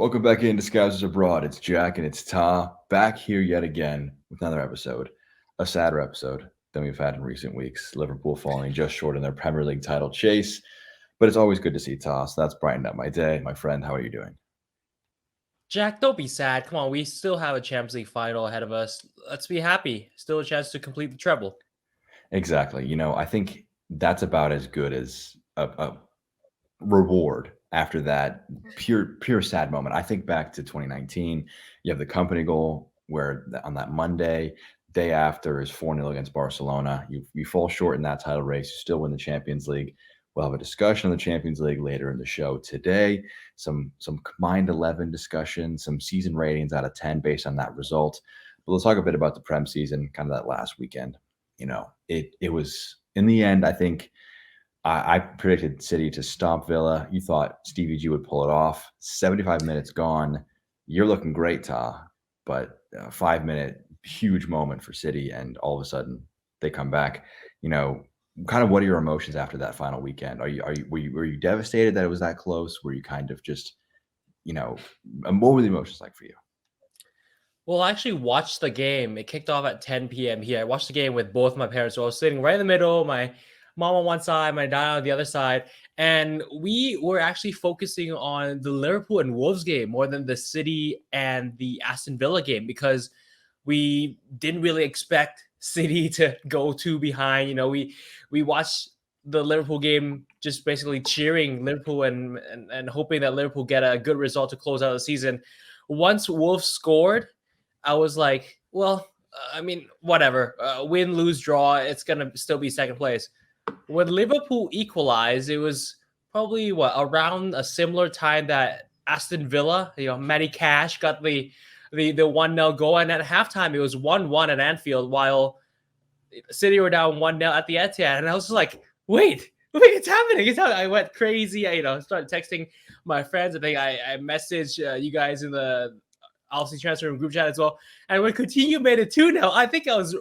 Welcome back into Scousers Abroad. It's Jack and it's Ta back here yet again with another episode, a sadder episode than we've had in recent weeks. Liverpool falling just short in their Premier League title chase, but it's always good to see Ta, so that's brightened up my day. My friend, how are you doing? Jack, don't be sad. Come on, we still have a Champions League final ahead of us. Let's be happy. Still a chance to complete the treble. Exactly. I think that's about as good as a reward after that pure sad moment. I think back to 2019. You have the company goal where on that Monday, day after is 4-0 against Barcelona. You fall short in that title race. You still win the Champions League. We'll have a discussion on the Champions League later in the show today. Some combined 11 discussion, some season ratings out of 10 based on that result. But let's talk a bit about the Prem season, kind of that last weekend. It was in the end, I think I predicted City to stomp Villa. You thought Stevie G would pull it off. 75 minutes gone. You're looking great, Ta. But a 5-minute huge moment for City, and all of a sudden they come back. Kind of what are your emotions after that final weekend? Were you devastated that it was that close? Were you kind of just, what were the emotions like for you? Well, I actually watched the game. It kicked off at 10 p.m. here. I watched the game with both my parents. So I was sitting right in the middle, my mom on one side, my dad on the other side. And we were actually focusing on the Liverpool and Wolves game more than the City and the Aston Villa game because we didn't really expect City to go two behind. We watched the Liverpool game just basically cheering Liverpool and hoping that Liverpool get a good result to close out the season. Once Wolves scored, I was like, well, whatever. Win, lose, draw. It's going to still be second place. When Liverpool equalized, it was probably around a similar time that Aston Villa, Matty Cash got the 1-0 goal. And at halftime, it was 1-1 at Anfield while City were down 1-0 at the Etihad. And I was just like, wait, it's happening. It's happening. I went crazy. I started texting my friends. I think I messaged you guys in the obviously transfer room group chat as well. And when Coutinho made it 2-0, I think I was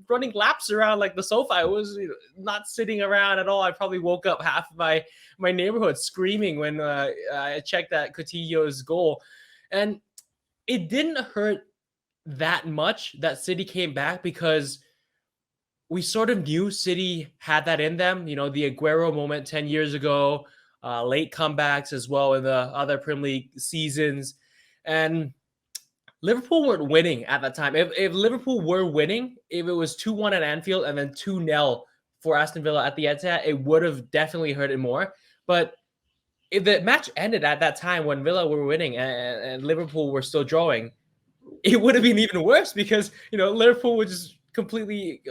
running laps around like the sofa. I was not sitting around at all. I probably woke up half of my neighborhood screaming when I checked that Coutinho's goal. And it didn't hurt that much that City came back because we sort of knew City had that in them. The Aguero moment 10 years ago, late comebacks as well in the other Premier League seasons. And Liverpool weren't winning at that time. If Liverpool were winning, if it was 2-1 at Anfield and then 2-0 for Aston Villa at the Etihad, it would have definitely hurt it more. But if the match ended at that time when Villa were winning and Liverpool were still drawing, it would have been even worse because, Liverpool would just completely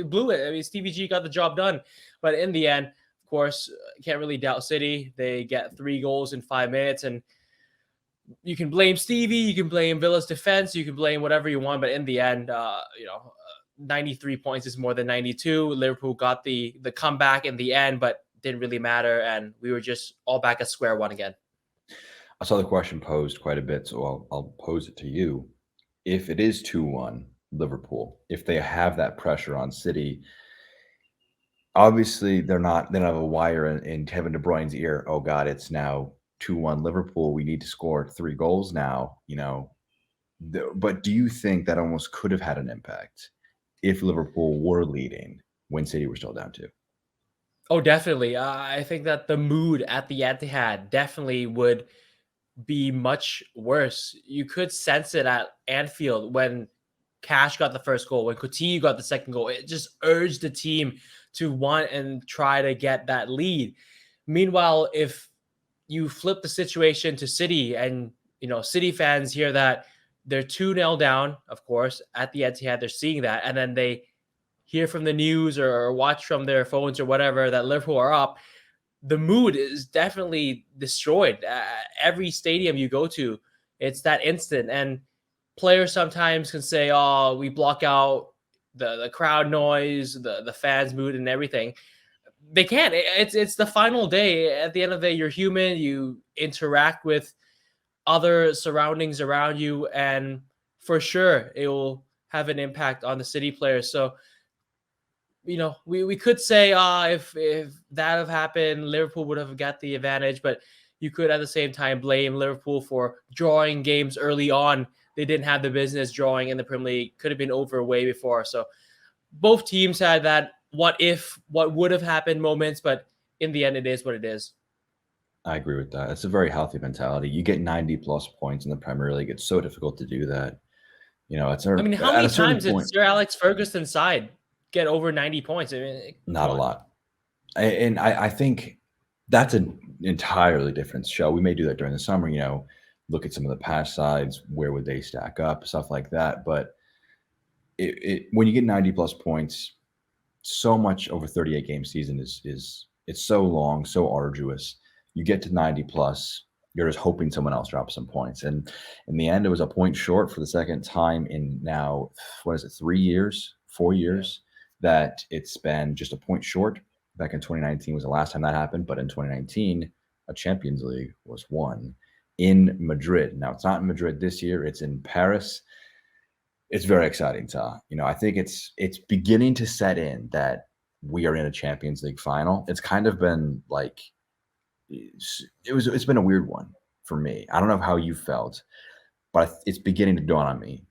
blew it. I mean, Stevie G got the job done. But in the end, of course, can't really doubt City. They get 3 goals in 5 minutes, and you can blame Stevie, you can blame Villa's defense, you can blame whatever you want, but in the end, 93 points is more than 92. Liverpool got the comeback in the end, but didn't really matter, and we were just all back at square one again. I saw the question posed quite a bit, so I'll pose it to you. If it is 2-1 Liverpool, if they have that pressure on City, obviously they don't have a wire in Kevin De Bruyne's ear. Oh God, it's now 2-1 Liverpool. We need to score 3 goals now. But do you think that almost could have had an impact if Liverpool were leading when City were still down 2? Oh, definitely. I think that the mood at the Etihad definitely would be much worse. You could sense it at Anfield when Cash got the first goal, when Coutinho got the second goal. It just urged the team to want and try to get that lead. Meanwhile, if you flip the situation to City and, City fans hear that they're 2-0 down, of course, at the Etihad, they're seeing that. And then they hear from the news or watch from their phones or whatever that Liverpool are up. The mood is definitely destroyed. Every stadium you go to, it's that instant. And players sometimes can say, oh, we block out the crowd noise, the fans' mood and everything. They can't. It's the final day. At the end of the day, you're human. You interact with other surroundings around you, and for sure, it will have an impact on the City players. So, we could say, if that have happened, Liverpool would have got the advantage. But you could at the same time blame Liverpool for drawing games early on. They didn't have the business drawing in the Premier League. Could have been over way before. So both teams had that what if, what would have happened moments, but in the end, it is what it is. I agree with that. It's a very healthy mentality. You get 90 plus points in the Premier League. It's so difficult to do that. I mean, how at many a certain times did point, Sir Alex Ferguson's side get over 90 points? I mean, not a lot. And I think that's an entirely different show. We may do that during the summer, look at some of the past sides, where would they stack up, stuff like that. But when you get 90 plus points, so much over 38 game season is it's so long, so arduous. You get to 90 plus, you're just hoping someone else drops some points. And in the end, it was a point short for the second time in now, 3 years, 4 years, that it's been just a point short. Back in 2019 was the last time that happened. But in 2019, a Champions League was won in Madrid. Now, it's not in Madrid this year. It's in Paris. It's very exciting, I think it's beginning to set in that we are in a Champions League final. It's kind of been like it's been a weird one for me. I don't know how you felt, but it's beginning to dawn on me.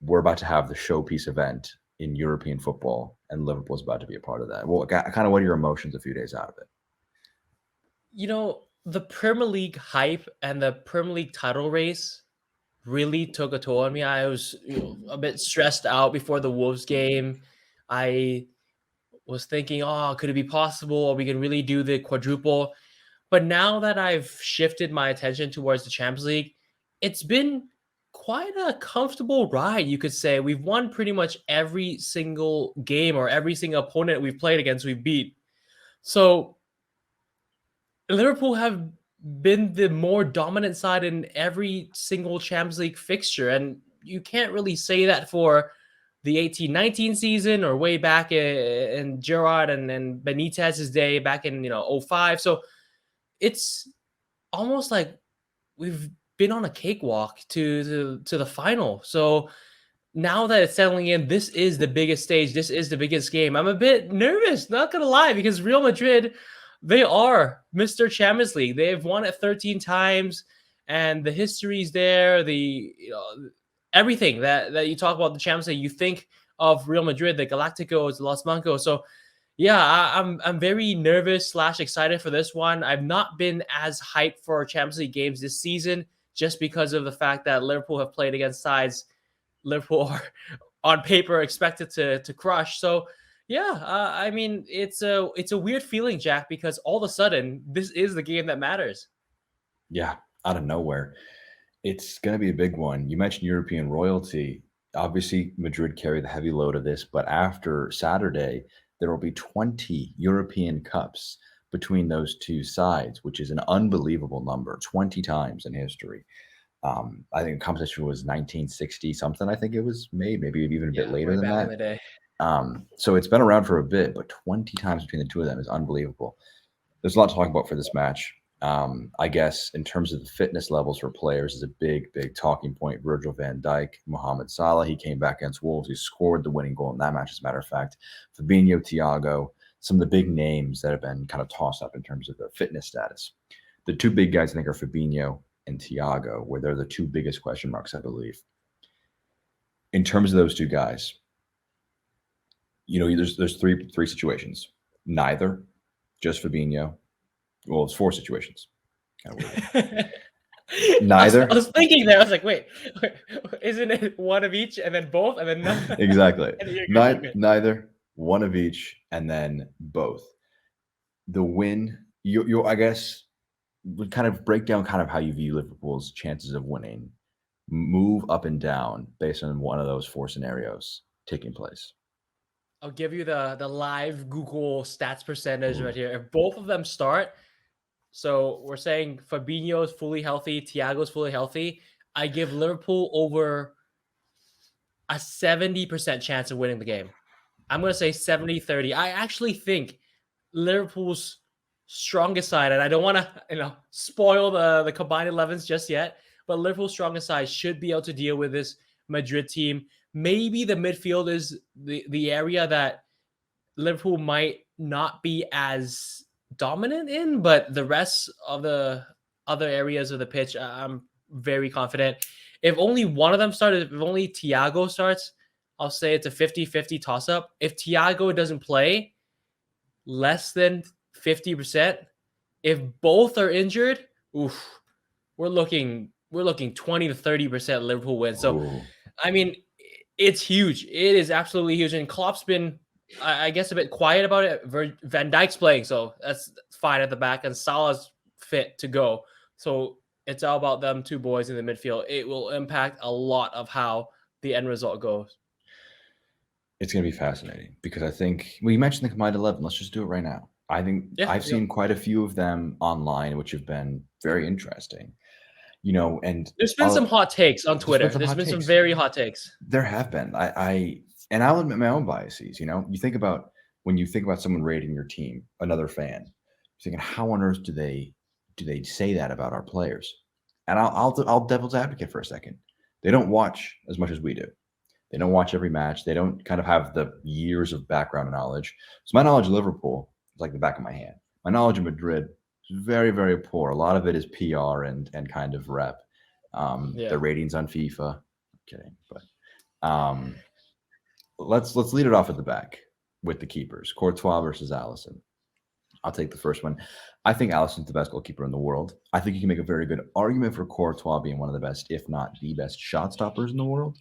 We're about to have the showpiece event in European football, and Liverpool's about to be a part of that. Well, kind of what are your emotions a few days out of it? The Premier League hype and the Premier League title race really took a toll on me. I was a bit stressed out before the Wolves game. I was thinking, could it be possible? Are we can really do the quadruple? But now that I've shifted my attention towards the Champions League, it's been quite a comfortable ride, you could say. We've won pretty much every single game, or every single opponent we've played against, we've beat. So Liverpool have been the more dominant side in every single Champions League fixture. And you can't really say that for the 18-19 season or way back in Gerrard and Benitez's day back in 05. So it's almost like we've been on a cakewalk to the final. So now that it's settling in, this is the biggest stage. This is the biggest game. I'm a bit nervous, not going to lie, because Real Madrid, they are Mr. Champions League. They've won it 13 times, and the history's there. Everything that you talk about the Champions League, you think of Real Madrid, the Galacticos, the Los Blancos. So yeah, I'm very nervous / excited for this one. I've not been as hyped for Champions League games this season, just because of the fact that Liverpool have played against sides Liverpool are on paper expected to crush. So yeah, I mean, it's a weird feeling, Jack, because all of a sudden this is the game that matters. Yeah, out of nowhere. It's going to be a big one. You mentioned European royalty. Obviously, Madrid carry the heavy load of this, but after Saturday, there will be 20 European Cups between those two sides, which is an unbelievable number, 20 times in history. I think the competition was 1960 something. I think it was maybe even a bit later than that. In the day. So it's been around for a bit, but 20 times between the two of them is unbelievable. There's a lot to talk about for this match. I guess in terms of the fitness levels for players is a big talking point. Virgil van Dijk, Mohamed Salah, he came back against Wolves. He scored the winning goal in that match, as a matter of fact. Fabinho, Thiago, some of the big names that have been kind of tossed up in terms of their fitness status. The two big guys, I think, are Fabinho and Thiago, where they're the two biggest question marks, I believe. In terms of those two guys, there's three situations. Neither, just Fabinho. Well, it's four situations. Kind of weird. Neither. I was thinking there. I was like, wait, isn't it one of each and then both and then none? Exactly. Neither, one of each, and then both. The win, you I guess, would kind of break down kind of how you view Liverpool's chances of winning. Move up and down based on one of those four scenarios taking place. I'll give you the live Google stats percentage right here. If both of them start, so we're saying Fabinho is fully healthy, Thiago is fully healthy, I give Liverpool over a 70% chance of winning the game. I'm going to say 70-30. I actually think Liverpool's strongest side, and I don't want to spoil the combined 11s just yet, but Liverpool's strongest side should be able to deal with this Madrid team. Maybe the midfield is the area that Liverpool might not be as dominant in, but the rest of the other areas of the pitch, I'm very confident. If only one of them started, if only Thiago starts, I'll say it's a 50-50 toss-up. If Thiago doesn't play less than 50%, if both are injured, oof, we're looking 20 to 30% Liverpool win. So, Ooh. I mean, it's huge. It is absolutely huge. And Klopp's been, I guess, a bit quiet about it. Van Dijk's playing, so that's fine at the back, and Salah's fit to go. So it's all about them two boys in the midfield. It will impact a lot of how the end result goes. It's going to be fascinating because I think, well, you mentioned the combined 11. Let's just do it right now. I think I've seen quite a few of them online, which have been very interesting. And there's been some hot takes on Twitter. There's been some very hot takes. There have been. And I'll admit my own biases. You think about when you think about someone rating your team, another fan, you're thinking, how on earth do they say that about our players? And I'll devil's advocate for a second. They don't watch as much as we do. They don't watch every match. They don't kind of have the years of background knowledge. So my knowledge of Liverpool is like the back of my hand. My knowledge of Madrid is very, very poor. A lot of it is PR and kind of rep. The ratings on FIFA. I'm kidding, but let's lead it off at the back with the keepers. Courtois versus Alisson. I'll take the first one. I think Alisson's the best goalkeeper in the world. I think you can make a very good argument for Courtois being one of the best, if not the best, shot stoppers in the world.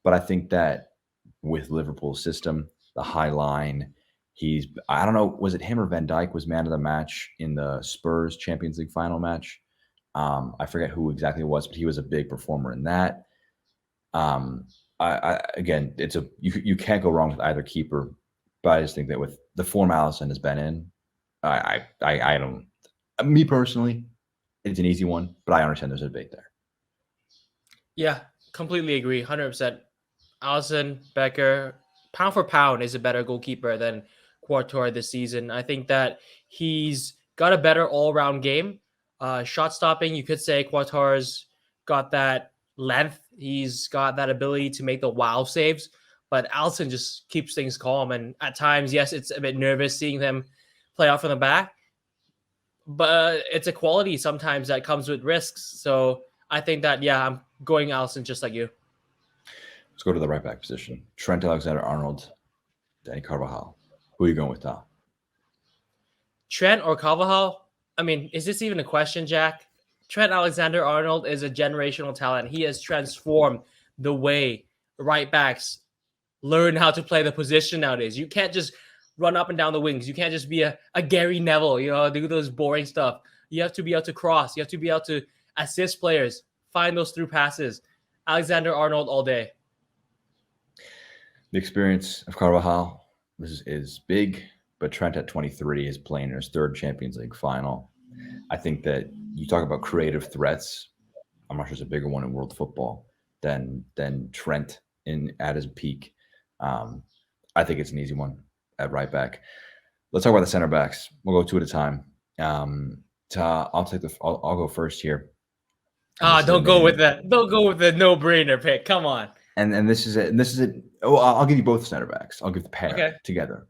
But I think that with Liverpool's system, the high line, I don't know, was it him or Van Dijk was man of the match in the Spurs Champions League final match? I forget who exactly it was, but he was a big performer in that. Again, you can't go wrong with either keeper, but I just think that with the form Alisson has been in, I don't. Me personally, it's an easy one, but I understand there's a debate there. Yeah, completely agree, 100%. Alisson, Becker, pound for pound, is a better goalkeeper than Courtois this season. I think that he's got a better all-round game. Shot stopping, you could say Courtois got that length. He's got that ability to make the wow saves. But Alisson just keeps things calm. And at times, yes, it's a bit nervous seeing him play out from the back. But it's a quality sometimes that comes with risks. So I think that, I'm going Alisson just like you. Let's go to the right back position. Trent Alexander-Arnold, Danny Carvajal. Who are you going with, Tom? Trent or Carvajal? I mean, is this even a question, Jack? Trent Alexander-Arnold is a generational talent. He has transformed the way right backs learn how to play the position nowadays. You can't just run up and down the wings. You can't just be a Gary Neville, do those boring stuff. You have to be able to cross. You have to be able to assist players, find those through passes. Alexander-Arnold all day. The experience of Carvajal is big, but Trent at 23 is playing in his third Champions League final. I think that you talk about creative threats. I'm not sure there's a bigger one in world football than Trent at his peak. I think it's an easy one at right back. Let's talk about the center backs. We'll go two at a time. I'll go first here. Don't go with that. Don't go with the no-brainer pick. Come on. And this is it. Oh, I'll give you both center backs. I'll give the pair together.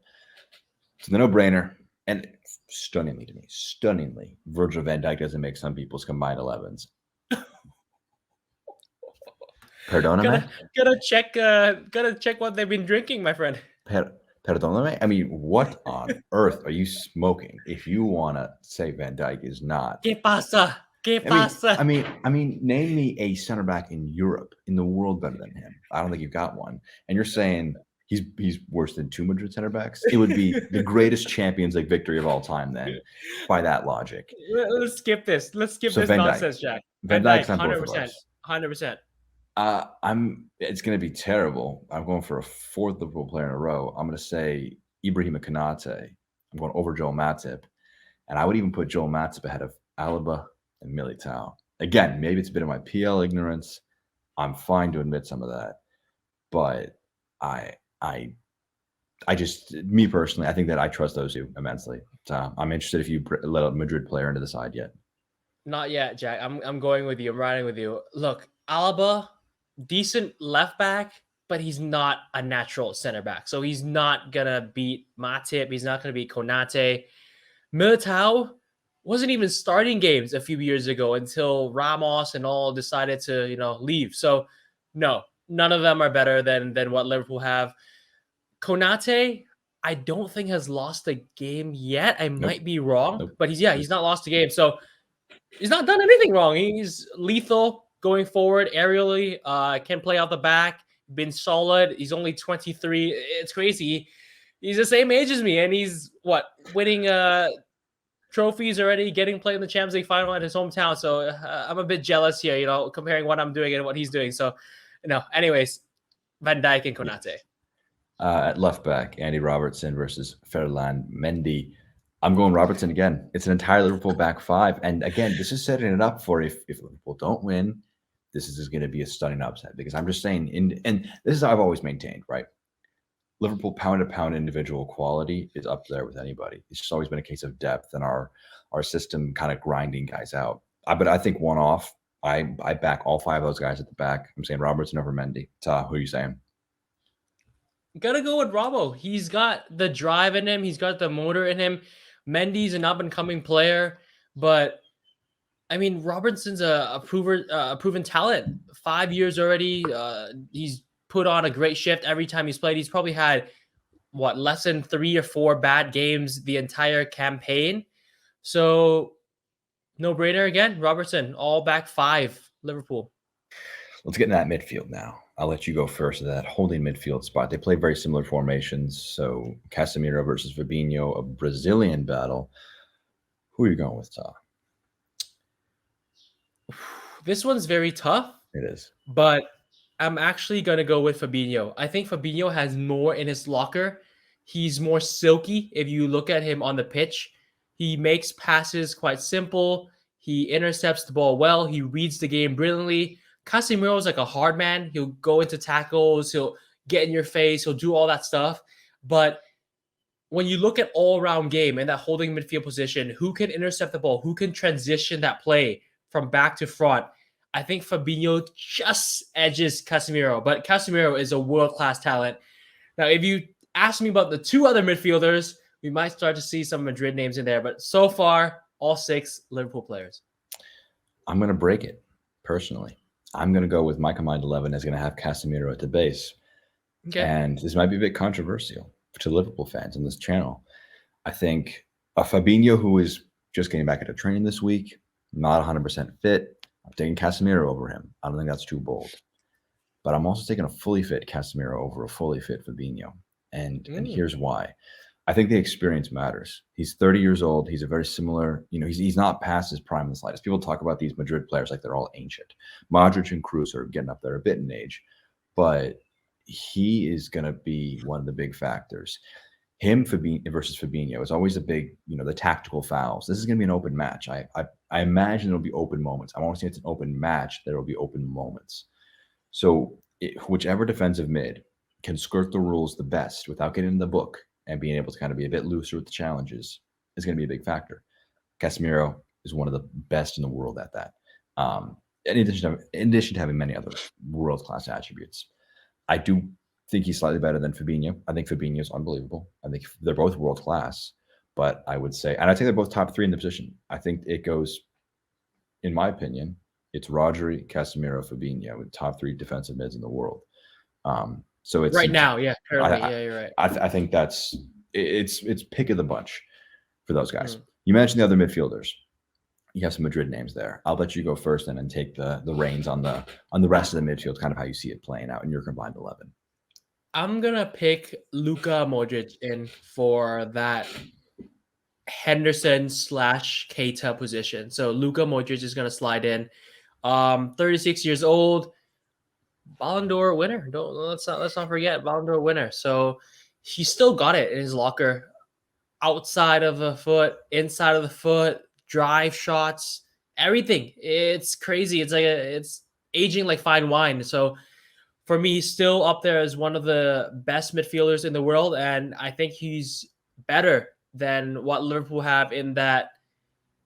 So the no-brainer, and stunningly, Virgil van Dijk doesn't make some people's combined 11s. Perdóname? Gotta check what they've been drinking, my friend. Perdóname? I mean, what on earth are you smoking if you want to say Van Dijk is not? ¿Qué pasa? ¿Qué pasa? I mean, name me a center back in Europe, in the world better than him. I don't think you've got one. And you're saying he's worse than two Madrid center backs? It would be the greatest Champions League victory of all time then, by that logic. Let's skip this. Let's skip this nonsense, Jack. Van Dijk's on both of us. 100%. It's going to be terrible. I'm going for a fourth Liverpool player in a row. I'm going to say Ibrahima Konate. I'm going over Joel Matip. And I would even put Joel Matip ahead of Alaba and Militao. Again, maybe it's a bit of my PL ignorance. I'm fine to admit some of that. But I just, me personally, I think that I trust those two immensely. So I'm interested if you let a Madrid player into the side yet. Not yet, Jack. I'm going with you. I'm riding with you. Look, Alaba, decent left back, but he's not a natural center back. So he's not going to beat Matip. He's not going to beat Konate. Militao, wasn't even starting games a few years ago until Ramos and all decided to, leave. So no, none of them are better than what Liverpool have. Konate, I don't think has lost a game yet. I Nope. might be wrong, Nope. but he's not lost a game. So he's not done anything wrong. He's lethal going forward, aerially, can play out the back, been solid. He's only 23. It's crazy. He's the same age as me, and he's winning trophies already, getting played in the Champions League final at his hometown. So I'm a bit jealous here, comparing what I'm doing and what he's doing. So, anyways, Van Dijk and Konate. At left back, Andy Robertson versus Ferland Mendy. I'm going Robertson again. It's an entire Liverpool back five. And again, this is setting it up for if Liverpool don't win, this is going to be a stunning upset. Because I'm just saying, and this is how I've always maintained, right? Liverpool pound-to-pound individual quality is up there with anybody. It's just always been a case of depth and our system kind of grinding guys out. But I think one-off, I back all five of those guys at the back. I'm saying Robertson over Mendy. Ta, who are you saying? Gotta go with Robbo. He's got the drive in him. He's got the motor in him. Mendy's an up-and-coming player, but I mean, Robertson's a proven talent. 5 years already. He's put on a great shift every time he's played. He's probably had less than 3 or 4 bad games the entire campaign. So no brainer again. Robertson, all back 5, Liverpool. Let's get in that midfield now. I'll let you go first to that holding midfield spot. They play very similar formations. So Casemiro versus Fabinho, a Brazilian battle. Who are you going with, Tom? This one's very tough. It is. But I'm actually going to go with Fabinho. I think Fabinho has more in his locker. He's more silky if you look at him on the pitch. He makes passes quite simple. He intercepts the ball well. He reads the game brilliantly. Casemiro is like a hard man. He'll go into tackles. He'll get in your face. He'll do all that stuff. But when you look at all-around game and that holding midfield position, who can intercept the ball? Who can transition that play from back to front? I think Fabinho just edges Casemiro, but Casemiro is a world-class talent. Now, if you ask me about the 2 other midfielders, we might start to see some Madrid names in there, but so far, all 6 Liverpool players. I'm going to break it, personally. I'm going to go with my combined 11 is going to have Casemiro at the base. Okay. And this might be a bit controversial to Liverpool fans on this channel. I think a Fabinho who is just getting back into training this week, not 100% fit, I'm taking Casemiro over him. I don't think that's too bold. But I'm also taking a fully fit Casemiro over a fully fit Fabinho. And here's why. I think the experience matters. He's 30 years old. He's a very similar, he's not past his prime in the slightest. People talk about these Madrid players like they're all ancient. Modric and Kris are getting up there a bit in age. But he is going to be one of the big factors. Him versus Fabinho is always a big, the tactical fouls. This is going to be an open match. I imagine there'll be open moments. I won't say it's an open match. There will be open moments. So whichever defensive mid can skirt the rules the best without getting in the book and being able to kind of be a bit looser with the challenges is going to be a big factor. Casemiro is one of the best in the world at that. In addition to having many other world-class attributes. I do think he's slightly better than Fabinho. I think Fabinho is unbelievable. I think they're both world-class. But I would say, and I think they're both top 3 in the position. I think it goes, in my opinion, it's Rodri, Casemiro, Fabinho, with top 3 defensive mids in the world. So it's right now, yeah, currently, you're right. I think it's pick of the bunch for those guys. You mentioned the other midfielders. You have some Madrid names there. I'll let you go first and then take the reins on the rest of the midfield, kind of how you see it playing out in your combined 11. I'm gonna pick Luka Modric in for that Henderson/Keita position. So Luka Modric is gonna slide in. 36 years old, Ballon d'Or winner. Let's not forget Ballon d'Or winner. So he still got it in his locker, outside of the foot, inside of the foot, drive shots, everything. It's crazy. It's aging like fine wine. So for me, he's still up there as one of the best midfielders in the world, and I think he's better than what Liverpool have in that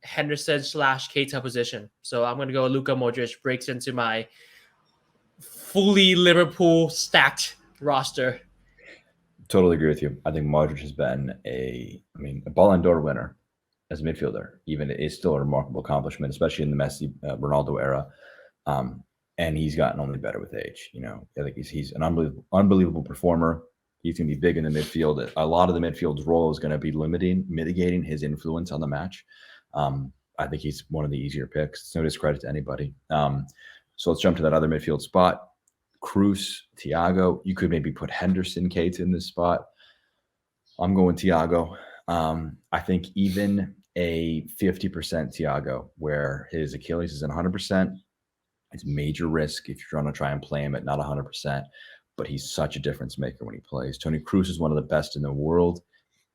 Henderson/Keita position. So I'm going to go Luka Modric, breaks into my fully Liverpool stacked roster. Totally agree with you. I think Modric has been a Ballon d'Or winner as a midfielder. Even is still a remarkable accomplishment, especially in the Messi, Ronaldo era. And he's gotten only better with age. I think he's an unbelievable performer. He's going to be big in the midfield. A lot of the midfield's role is going to be mitigating his influence on the match. I think he's one of the easier picks. It's no discredit to anybody. So let's jump to that other midfield spot. Kris, Thiago. You could maybe put Henderson, Kate in this spot. I'm going Thiago. I think even a 50% Thiago, where his Achilles is at 100%, it's major risk if you're trying to try and play him at not 100%. But he's such a difference maker when he plays. Toni Kroos is one of the best in the world,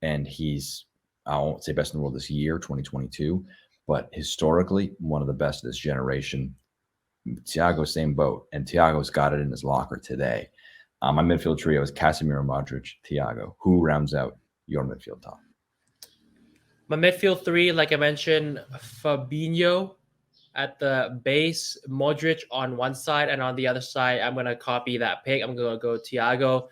and he's, I won't say best in the world this year, 2022, but historically one of the best of this generation. Thiago, same boat, and Thiago's got it in his locker today. My midfield trio is Casemiro, Modric, Thiago. Who rounds out your midfield top? My midfield three, like I mentioned, Fabinho at the base, Modric on one side, and on the other side, I'm going to copy that pick. I'm going to go Thiago.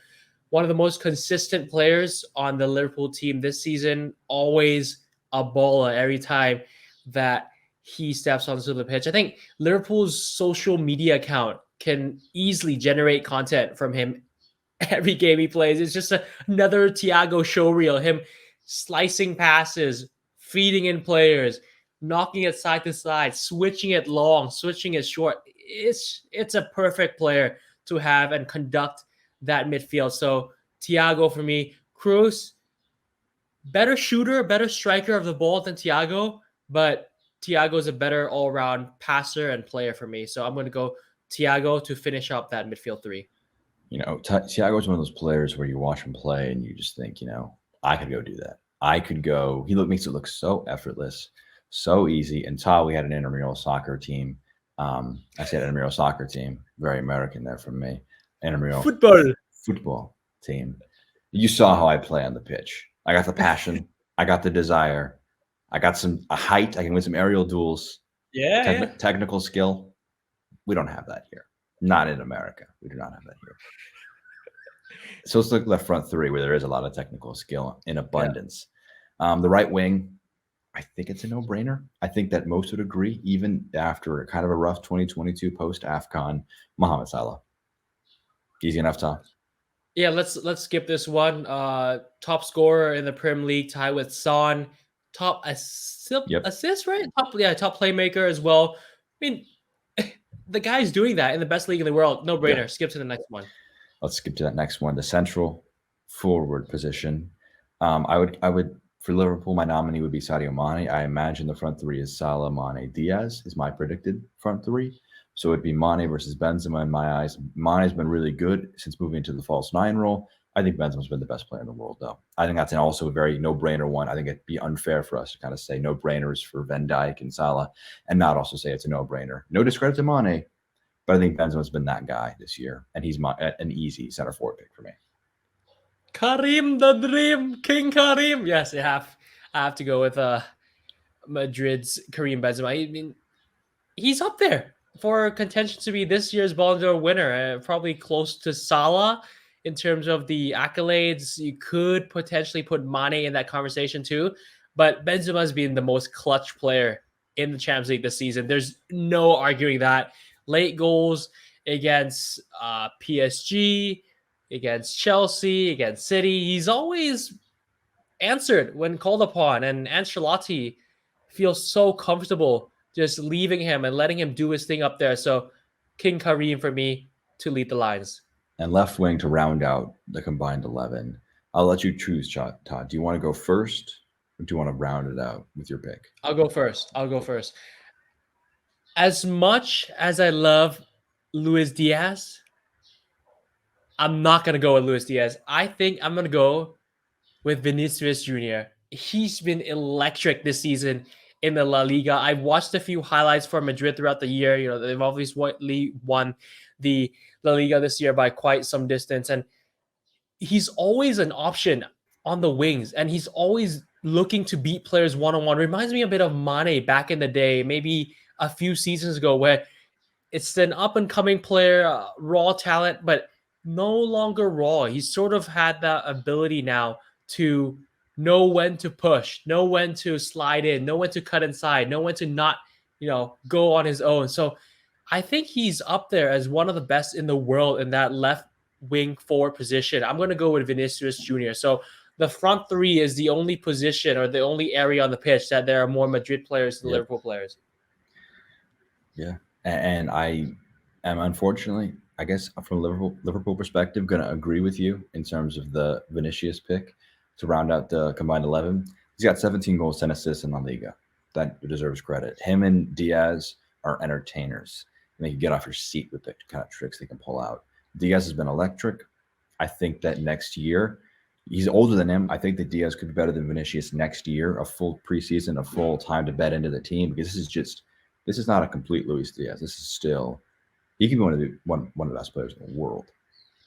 One of the most consistent players on the Liverpool team this season, always a baller every time that he steps onto the pitch. I think Liverpool's social media account can easily generate content from him every game he plays. It's just another Thiago showreel, him slicing passes, feeding in players, knocking it side to side, switching it long, switching it short. It's a perfect player to have and conduct that midfield. So Thiago for me. Kroos, better shooter, better striker of the ball than Thiago, but Thiago's a better all-around passer and player for me. So I'm going to go Thiago to finish up that midfield three. Thiago is one of those players where you watch him play and you just think, I could go do that. I could go. Makes it look so effortless, so easy. And we had an intramural soccer team. I said intramural soccer team, very American there from me. Intramural football team. You saw how I play on the pitch. I got the passion. I got the desire. I got a height. I can win some aerial duels. Technical skill. We don't have that here. Not in America. We do not have that here. So let's look at the front three, where there is a lot of technical skill in abundance. The right wing, I think it's a no-brainer. I think that most would agree, even after kind of a rough 2022 post-AFCON. Mohamed Salah. Easy enough, Tom? Yeah, let's skip this one. Top scorer in the Premier League, tied with Son. Top assist, right? Top playmaker as well. I mean, the guy's doing that in the best league in the world. No brainer. Yeah. Skip to the next one. Let's skip to that next one. The central forward position. I would for Liverpool, my nominee would be Sadio Mane. I imagine the front three is Salah, Mane, Diaz is my predicted front three. So it'd be Mane versus Benzema in my eyes. Mane's been really good since moving to the false nine role. I think Benzema's been the best player in the world, though. I think that's also a very no-brainer one. I think it'd be unfair for us to kind of say no-brainers for Van Dijk and Salah and not also say it's a no-brainer. No discredit to Mane, but I think Benzema's been that guy this year, and he's an easy center forward pick for me. Karim the Dream, King Karim. Yes, I have to go with Madrid's Karim Benzema. I mean, he's up there for contention to be this year's Ballon d'Or winner, probably close to Salah in terms of the accolades. You could potentially put Mane in that conversation too, but Benzema's been the most clutch player in the Champions League this season. There's no arguing that. Late goals against PSG, against Chelsea, against City. He's always answered when called upon, and Ancelotti feels so comfortable just leaving him and letting him do his thing up there. So King Karim for me to lead the lines. And left wing to round out the combined 11. I'll let you choose, Todd. Do you want to go first, or do you want to round it out with your pick? I'll go first. As much as I love Luis Diaz, I'm not going to go with Luis Diaz. I think I'm going to go with Vinicius Jr. He's been electric this season in the La Liga. I've watched a few highlights for Madrid throughout the year. They've obviously won the La Liga this year by quite some distance. And he's always an option on the wings. And he's always looking to beat players one-on-one. Reminds me a bit of Mane back in the day, maybe a few seasons ago, where it's an up-and-coming player, raw talent, but no longer raw. He's sort of had that ability now to know when to push, know when to slide in, know when to cut inside, know when to not, go on his own. So I think he's up there as one of the best in the world in that left wing forward position. I'm going to go with Vinicius Jr. So the front three is the only position or the only area on the pitch that there are more Madrid players than Liverpool players. Yeah. And I am, unfortunately, I guess from a Liverpool perspective, going to agree with you in terms of the Vinicius pick to round out the combined 11. He's got 17 goals, 10 assists in La Liga. That deserves credit. Him and Diaz are entertainers. And they can get off your seat with the kind of tricks they can pull out. Diaz has been electric. I think that next year, he's older than him. I think that Diaz could be better than Vinicius next year, a full preseason, a full time to bet into the team, because this is not a complete Luis Diaz. This is still, he can be one of the best players in the world,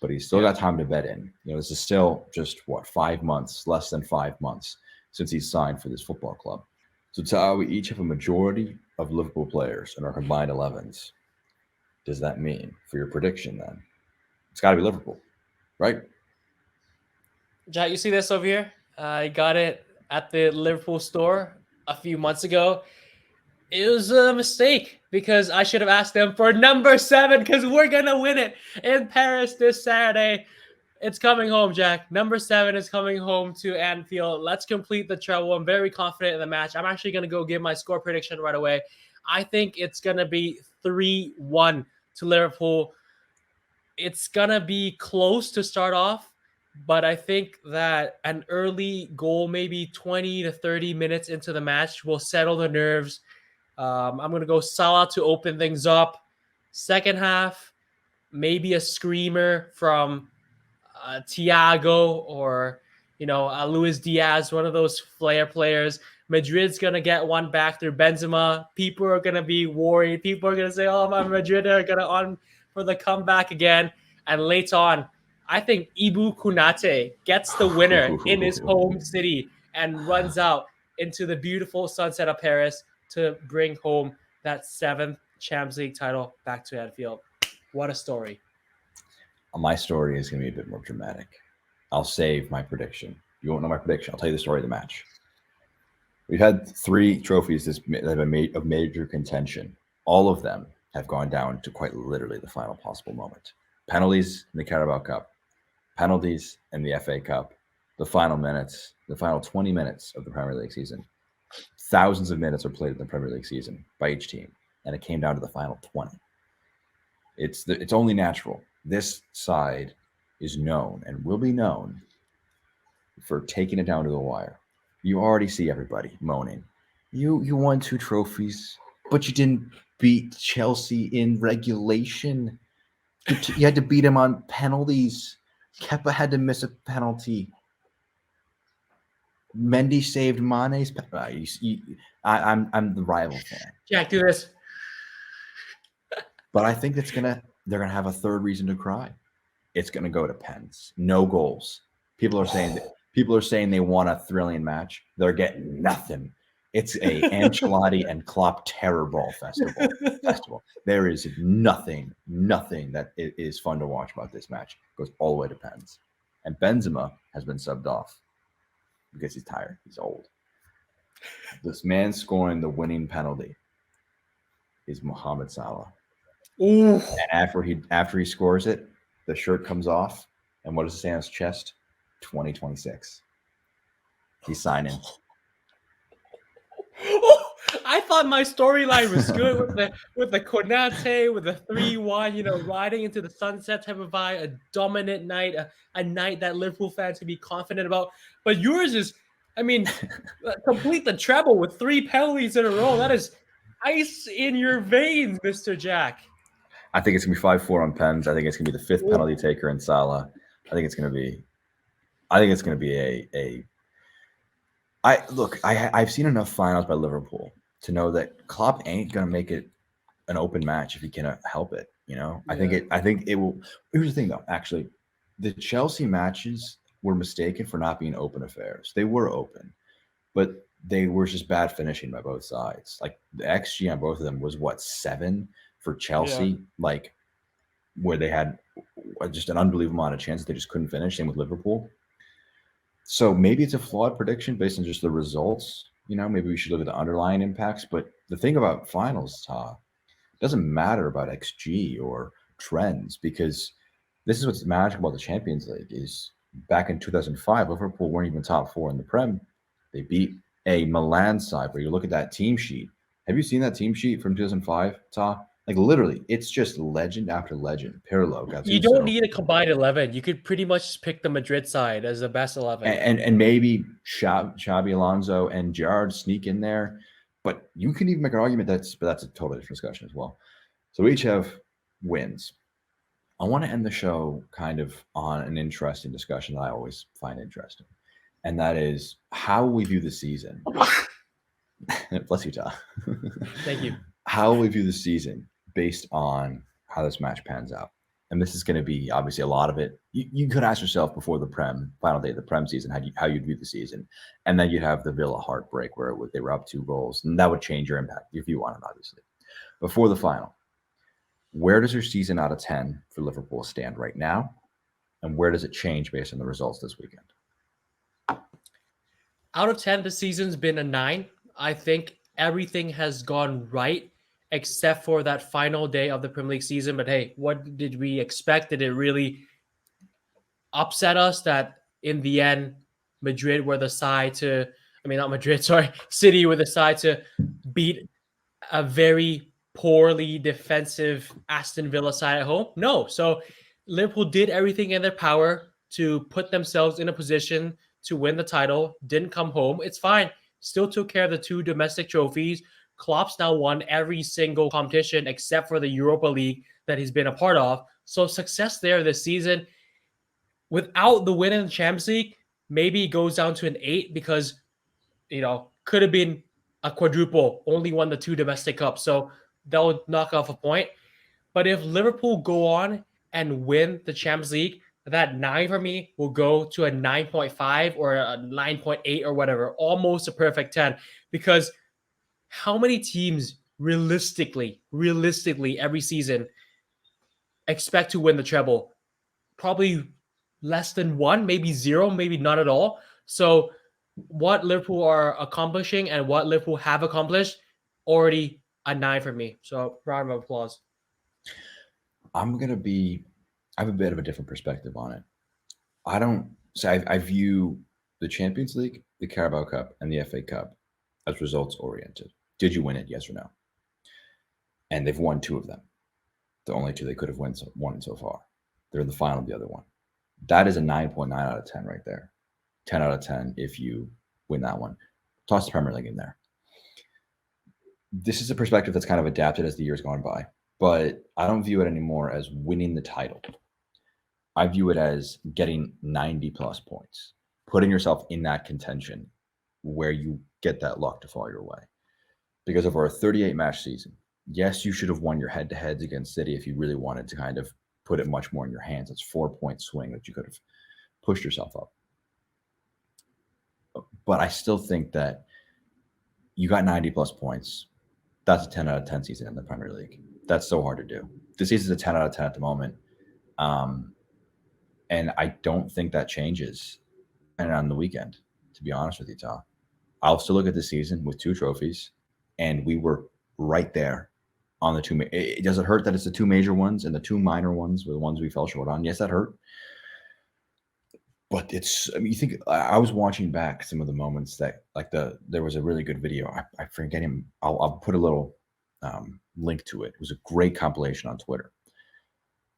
but he's still got time to bet in. This is still just less than 5 months since he's signed for this football club. So Tao, we each have a majority of Liverpool players in our combined 11s. Does that mean for your prediction then? It's got to be Liverpool, right? Jack, you see this over here? I got it at the Liverpool store a few months ago. It was a mistake because I should have asked them for number 7 because we're going to win it in Paris this Saturday. It's coming home, Jack. Number 7 is coming home to Anfield. Let's complete the treble. I'm very confident in the match. I'm actually going to go give my score prediction right away. I think it's going to be 3-1 to Liverpool. It's going to be close to start off, but I think that an early goal, maybe 20 to 30 minutes into the match, will settle the nerves. I'm going to go Salah to open things up. Second half, maybe a screamer from Thiago or, Luis Diaz, one of those flair players. Madrid's going to get one back through Benzema. People are going to be worried. People are going to say, oh, my Madrid are going to on for the comeback again. And later on, I think Ibu Konate gets the winner in his home city and runs out into the beautiful sunset of Paris to bring home that 7th Champions League title back to Anfield. What a story. My story is going to be a bit more dramatic. I'll save my prediction. You won't know my prediction. I'll tell you the story of the match. We've had 3 trophies that have been made of major contention. All of them have gone down to quite literally the final possible moment. Penalties in the Carabao Cup, penalties in the FA Cup, the final 20 minutes of the Premier League season. Thousands of minutes are played in the Premier League season by each team, and it came down to the final 20. It's only natural. This side is known and will be known for taking it down to the wire. You already see everybody moaning. You won 2 trophies, but you didn't beat Chelsea in regulation. You had to beat them on penalties. Kepa had to miss a penalty. Mendy saved Mane's. I'm the rival fan. Jack, do this. But I think they're gonna have a third reason to cry. It's gonna go to pens. No goals. People are saying they want a thrilling match. They're getting nothing. It's a Ancelotti and Klopp terror ball festival. There is nothing that is fun to watch about this match. It goes all the way to pens. And Benzema has been subbed off because he's tired. He's old. This man scoring the winning penalty is Mohamed Salah. Ooh. And after he scores it, the shirt comes off. And what does it say on his chest? 2026. He's signing. I thought my storyline was good with the Konate, with the 3-1, riding into the sunset type of vibe, a dominant night, a night that Liverpool fans can be confident about. But yours is, complete the treble with 3 penalties in a row. That is ice in your veins, Mr. Jack. I think it's gonna be 5-4 on pens. I think it's gonna be the 5th penalty taker in Salah. I think it's gonna be I've seen enough finals by Liverpool to know that Klopp ain't gonna make it an open match if he can help it. Yeah. I think it will. Here's the thing, though. Actually, the Chelsea matches were mistaken for not being open affairs. They were open, but they were just bad finishing by both sides. Like the XG on both of them was 7 for Chelsea, where they had just an unbelievable amount of chances. They just couldn't finish. Same with Liverpool. So maybe it's a flawed prediction based on just the results. Maybe we should look at the underlying impacts. But the thing about finals, it doesn't matter about XG or trends, because this is what's magical about the Champions League is back in 2005, Liverpool weren't even top four in the Prem. They beat a Milan side where you look at that team sheet. Have you seen that team sheet from 2005, Ta? Like literally, it's just legend after legend. Pirlo, You don't Gattuso, need a combined 11. You could pretty much just pick the Madrid side as the best 11. and maybe Xabi Alonso and Gerrard sneak in there. But you can even make an argument but that's a totally different discussion as well. So we each have wins. I want to end the show kind of on an interesting discussion that I always find interesting, and that is how we view the season. Bless you, Ta. Thank you. How we view the season based on how this match pans out. And this is going to be obviously a lot of it. You could ask yourself before the final day of the Prem season how you'd view the season, and then you'd have the Villa heartbreak where they were up 2 goals, and that would change your impact if you want it, obviously. Before the final, where does your season out of 10 for Liverpool stand right now, and where does it change based on the results this weekend? Out of 10, the season's been a 9. I think everything has gone right except for that final day of the Premier League season. But hey, what did we expect? Did it really upset us that in the end, Madrid were the side to, not Madrid, sorry, City were the side to beat a very poorly defensive Aston Villa side at home? No. So Liverpool did everything in their power to put themselves in a position to win the title, didn't come home. It's fine. Still took care of the 2 domestic trophies. Klopp's now won every single competition except for the Europa League that he's been a part of. So success there this season. Without the win in the Champions League, maybe it goes down to an 8 because, could have been a quadruple, only won the 2 domestic cups. So that would knock off a point. But if Liverpool go on and win the Champions League, that 9 for me will go to a 9.5 or a 9.8 or whatever, almost a perfect 10. Because how many teams realistically every season expect to win the treble? Probably less than 1, maybe 0, maybe not at all. So what Liverpool are accomplishing and what Liverpool have accomplished, already a 9 for me. So round of applause. I have a bit of a different perspective on it. I view the Champions League, the Carabao Cup, and the FA Cup as results oriented. Did you win it? Yes or no? And they've won 2 of them. The only 2 they could have won so far. They're in the final of the other one. That is a 9.9 out of 10 right there. 10 out of 10 if you win that one. Toss the Premier League in there. This is a perspective that's kind of adapted as the years gone by, but I don't view it anymore as winning the title. I view it as getting 90 plus points, putting yourself in that contention where you get that luck to fall your way. Because over a 38 match season, yes, you should have won your head-to-heads against City if you really wanted to kind of put it much more in your hands. It's 4-point swing that you could have pushed yourself up. But I still think that you got 90 plus points. That's a 10 out of 10 season in the Premier League. That's so hard to do. This season's a 10 out of 10 at the moment. And I don't think that changes on the weekend, to be honest with you, Tom. I'll still look at the season with 2 trophies, and we were right there on the 2. Does it hurt that it's the 2 major ones and the 2 minor ones were the ones we fell short on? Yes, that hurt. But you think, I was watching back some of the moments that, there was a really good video. I forget him. I'll put a little link to it. It was a great compilation on Twitter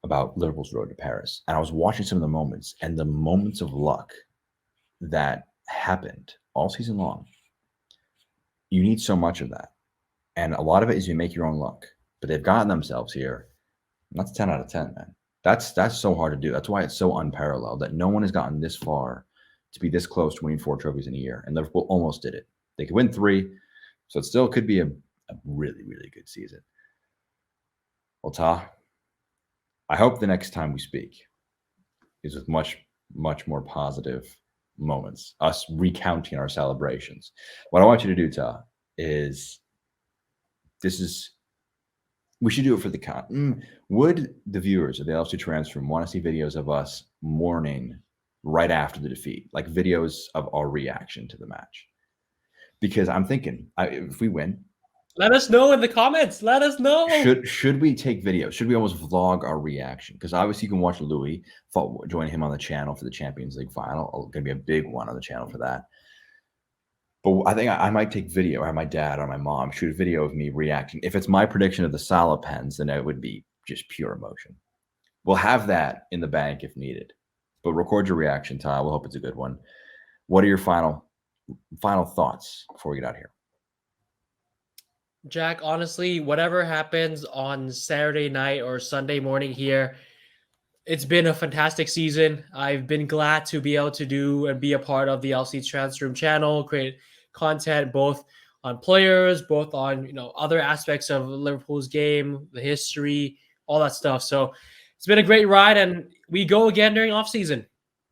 about Liverpool's road to Paris. And I was watching some of the moments, and the moments of luck that happened all season long. You need so much of that. And a lot of it is you make your own luck. But they've gotten themselves here. And that's 10 out of 10, man. That's so hard to do. That's why it's so unparalleled that no one has gotten this far to be this close to winning 4 trophies in a year. And Liverpool almost did it. They could win 3. So it still could be a really, really good season. Well, Ta, I hope the next time we speak is with much, much more positive moments, us recounting our celebrations. What I want you to do, Ta, is we should do it for the count. Would the viewers of the LFC Transfer want to see videos of us mourning right after the defeat, like videos of our reaction to the match. Because I'm thinking, if we win, let us know in the comments. Let us know. should we take videos? Should we almost vlog our reaction? Because obviously you can watch Louis, join him on the channel for the Champions League final. Going to be a big one on the channel for that. But I think I might take video, or my dad or my mom shoot a video of me reacting. If it's my prediction of the Salah pens, then it would be just pure emotion. We'll have that in the bank if needed. But record your reaction, Ty. We'll hope it's a good one. What are your final thoughts before we get out of here? Jack, honestly, whatever happens on Saturday night or Sunday morning here, it's been a fantastic season. I've been glad to be able to do and be a part of the LC Transfer Room channel, create content both on players, both on other aspects of Liverpool's game, the history, all that stuff. So it's been a great ride, and we go again during off season.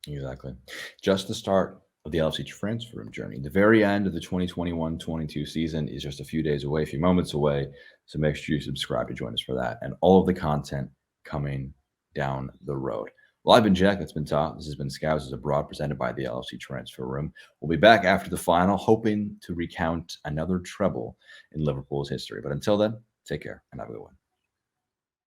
Exactly. Just the start of the LFC Transfer Room journey. The very end of the 2021-22 season is just a few days away, a few moments away. So make sure you subscribe to join us for that and all of the content coming down the road. Well, I've been Jack. That's been Todd. This has been Scousers Abroad, presented by the LFC Transfer Room. We'll be back after the final, hoping to recount another treble in Liverpool's history. But until then, take care and have a good one.